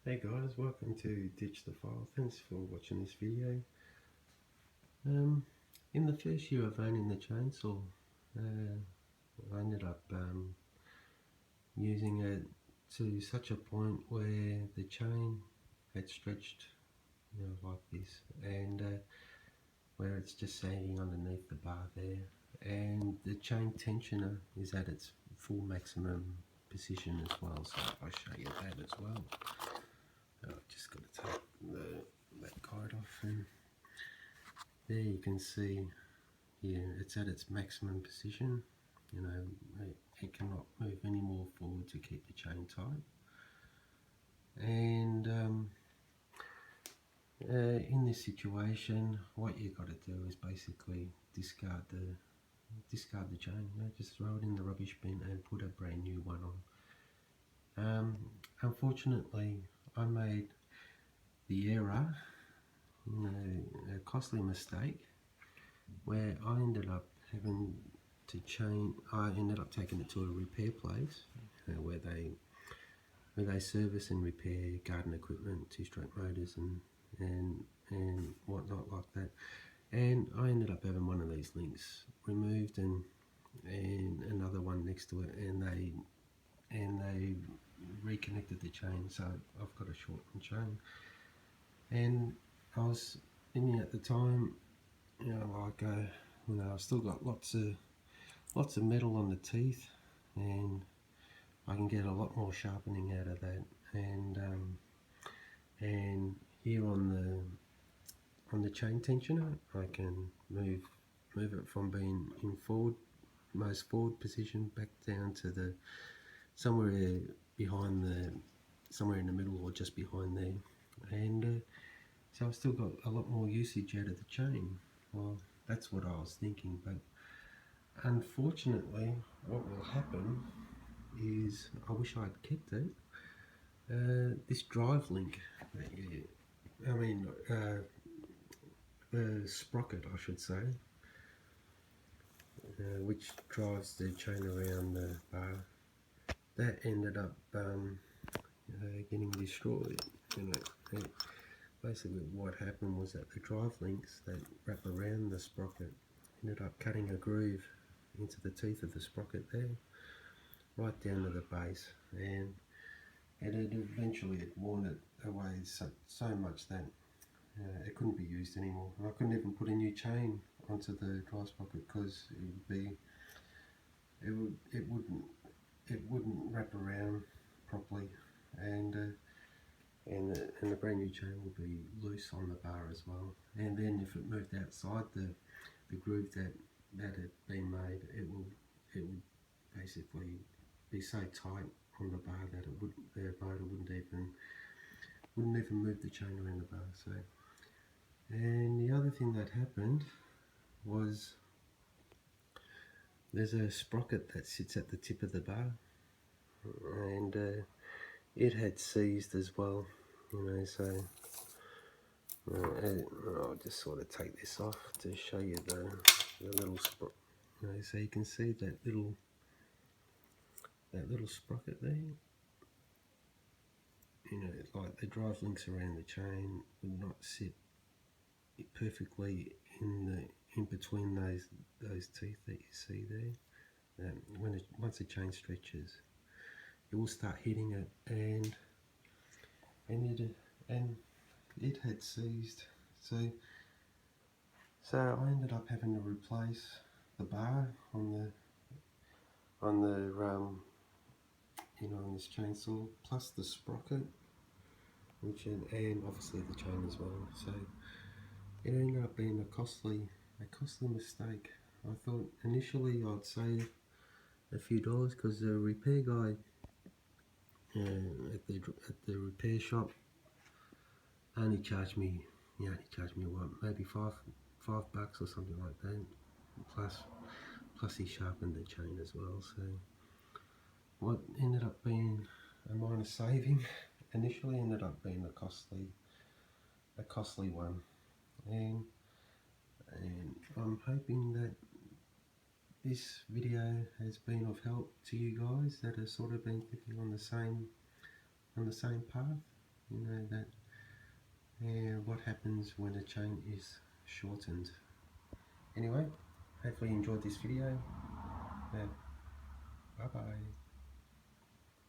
Hey guys, welcome to Ditch the File. Thanks for watching this video. In the first year of owning the chainsaw, I ended up using it to such a point where the chain had stretched, like this, and where it's just sagging underneath the bar there, and the chain tensioner is at its full maximum position as well. So I'll show you that as well. I've just got to take that guide off, and there you can see here it's at its maximum position. It cannot move any more forward to keep the chain tight. And in this situation, what you got to do is basically discard the chain. Just throw it in the rubbish bin and put a brand new one on. Unfortunately, I made the error, a costly mistake, where I ended up having to I ended up taking it to a repair place where they service and repair garden equipment, two-stroke motors and whatnot like that. And I ended up having one of these links removed and another one next to it, and they reconnected the chain, so I've got a shortened chain. And I was thinking at the time, I've still got lots of metal on the teeth, and I can get a lot more sharpening out of that. And here on the chain tensioner, I can move it from being in most forward position back down to the somewhere in the middle or just behind there. And so I've still got a lot more usage out of the chain. Well, that's what I was thinking, but unfortunately what will happen is, I wish I'd kept it, this drive link, the sprocket I should say, which drives the chain around the bar, that ended up getting destroyed. Basically what happened was that the drive links that wrap around the sprocket ended up cutting a groove into the teeth of the sprocket there, right down to the base, and it had eventually worn it away so much that it couldn't be used anymore. And I couldn't even put a new chain onto the drive sprocket because it wouldn't wrap around properly, and the brand new chain would be loose on the bar as well. And then if it moved outside the groove that had been made, it would basically be so tight on the bar that the motor wouldn't even move the chain around the bar. So, and the other thing that happened was, there's a sprocket that sits at the tip of the bar, and it had seized as well, so I'll just sort of take this off to show you the little sprocket. So you can see that little sprocket there. Like the drive links around the chain would not sit perfectly in between those teeth that you see there. Once the chain stretches, it will start hitting it, and it had seized. So I ended up having to replace the bar on this chainsaw, plus the sprocket, and obviously the chain as well. So it ended up being a costly mistake. I thought initially I'd save a few dollars because the repair guy at the repair shop only charged me what, maybe five bucks or something like that. Plus he sharpened the chain as well. So what ended up being a minor saving initially ended up being a costly one, and I'm hoping that this video has been of help to you guys that have sort of been thinking on the same path. you know that, yeah, what happens when a chain is shortened. Anyway, hopefully you enjoyed this video. Bye bye.